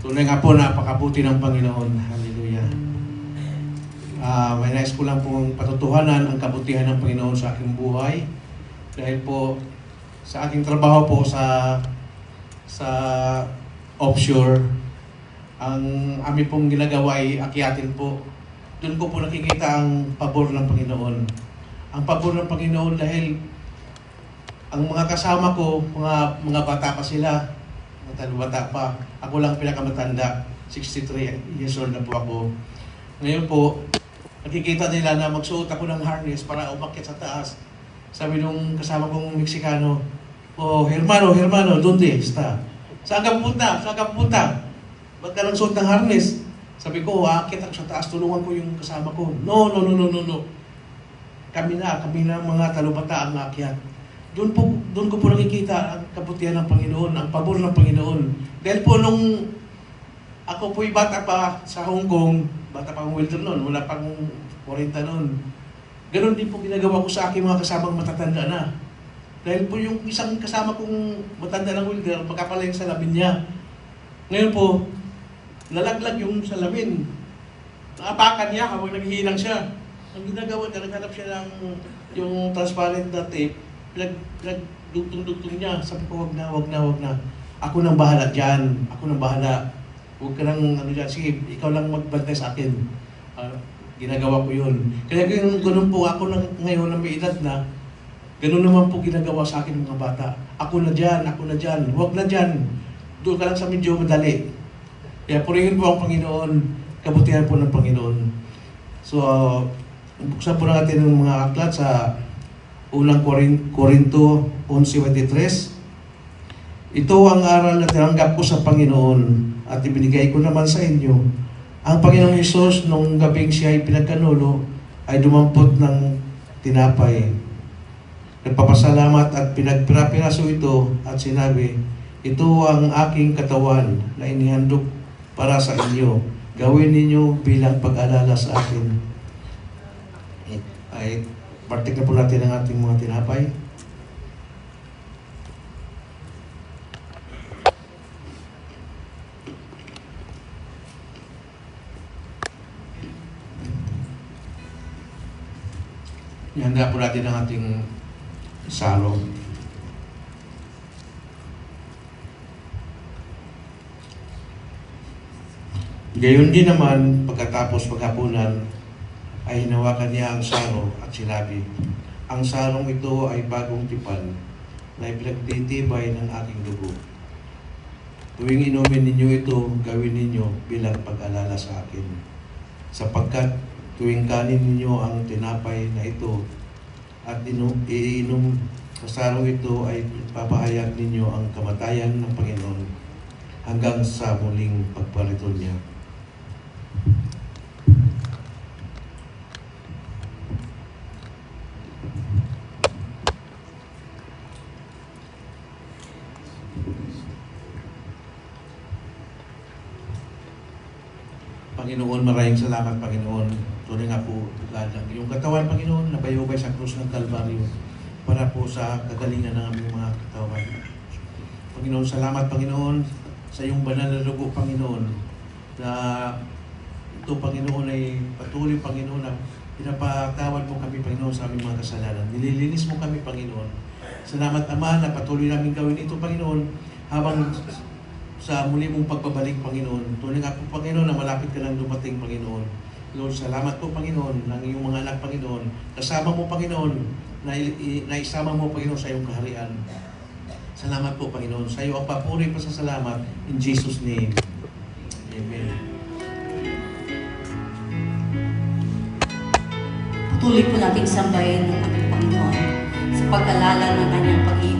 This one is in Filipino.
Tunay nga po, napakabuti ng Panginoon. Hallelujah. May nais ko lang pong patutuhanan ang kabutihan ng Panginoon sa aking buhay. Dahil po, sa aking trabaho po sa offshore, ang amin pong ginagawa ay akyatin po. Doon ko po nakikita ang pabor ng Panginoon. Ang pabor ng Panginoon dahil ang mga kasama ko, mga bata pa sila, bata pa. Ako lang pinakamatanda, 63 years old na po ako. Ngayon po, nakikita nila na magsuot ako ng harness para umakyat sa taas. Sabi nung kasama kong Meksikano, "Oh, hermano, donde está? Saan ka pupunta? Saan ka pupunta? Ba't ka nagsuot ng harness?" Sabi ko, aakyat ako sa taas, tulungan ko yung kasama ko. No. Kami na mga talubata ang aakyat. Doon ko po nakikita ang kabutihan ng Panginoon, ang pabor ng Panginoon. Dahil po nung ako po'y bata pa sa Hong Kong, bata pang welder noon, wala pang 40 noon. Ganon din po ginagawa ko sa aking mga kasamang matatanda na. Dahil po yung isang kasama kong matanda ng welder, magkapala yung salamin niya. Ngayon po, lalaglag yung salamin. Naapakan niya habang naghihilang siya. Ang ginagawa niya, naghanap siya ng yung transparent na tape, pinagdugtong-dugtong niya. Sabi ko, wag na. Ako nang bahala dyan. Ako nang bahala. Huwag ka nang dyan. Sige, ikaw lang magbantay sa akin. Ginagawa ko yun. Kaya ganun po ako ngayon na may edad na, ganun naman po ginagawa sa akin mga bata. Ako na dyan. Huwag na dyan. Doon ka lang sa medyo madali. Kaya purihin po ang Panginoon. Kabutihan po ng Panginoon. So, buksan po natin ng mga aklat sa unang Korinto 11:23. Ito ang aral na tinanggap ko sa Panginoon at ibinigay ko naman sa inyo. Ang Panginoong Hesus nung gabing siya ay pinagkanulo ay dumampot ng tinapay. Nagpapasalamat at pinagpirapiraso ito at sinabi, "Ito ang aking katawan na inihandog para sa inyo. Gawin ninyo bilang pag-alala sa akin." Ay partik na po natin ang ating mga tinapay. Ihanda po natin ang ating salo. Gayon din naman, pagkatapos maghapunan, ay hinawakan niya ang saro at sinabi, "Ang sarong ito ay bagong tipan na ipinagtitibay ng aking dugo. Tuwing inumin ninyo ito, gawin ninyo bilang pag-alala sa akin. Sapagkat tuwing kanin ninyo ang tinapay na ito at iinom sa sarong ito ay papahayag ninyo ang kamatayan ng Panginoon hanggang sa muling pagparito niya." Panginoon, maraming salamat, Panginoon. Tunay nga po, yung katawan, Panginoon, nabayubay sa krus ng Kalbaryo para po sa kagalingan ng aming mga katawan. Panginoon, salamat, Panginoon, sa iyong banal na dugo, Panginoon, na ito, Panginoon, ay patuloy, Panginoon, na pinapatawad mo kami, Panginoon, sa aming mga kasalanan. Nililinis mo kami, Panginoon. Salamat, Ama, na patuloy namin gawin ito, Panginoon, habang sa muli mong pagbabalik, Panginoon. Tunay nga po, Panginoon, na malapit ka nang dumating, Panginoon. Lord, salamat po, Panginoon, ng iyong mga anak, Panginoon. Kasama mo, Panginoon, na isama mo, Panginoon, sa iyong kaharian. Salamat po, Panginoon. Sa iyo ang papuri pa sa salamat. In Jesus' name. Amen. Patuloy po nating sambahin ng ating Panginoon sa pag-alala ng kanyang pag-ibig.